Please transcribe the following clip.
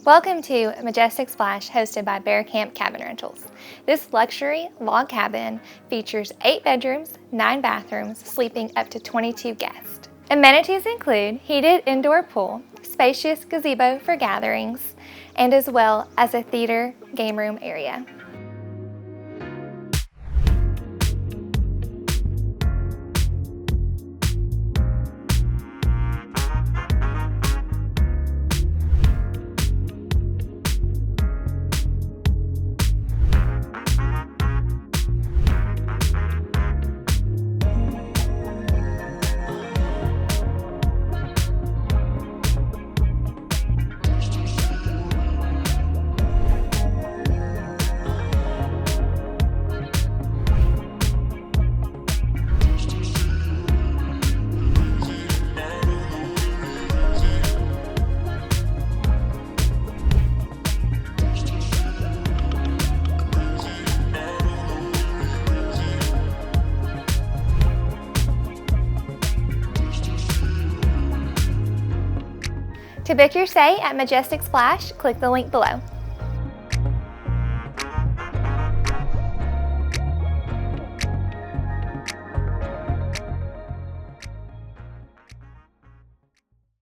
Welcome to Majestic Splash, hosted by Bear Camp Cabin Rentals. This luxury log cabin features 8 bedrooms, 9 bathrooms, sleeping up to 22 guests. Amenities include heated indoor pool, spacious gazebo for gatherings, and as well as a theater game room area. To book your stay at Majestic Splash, click the link below.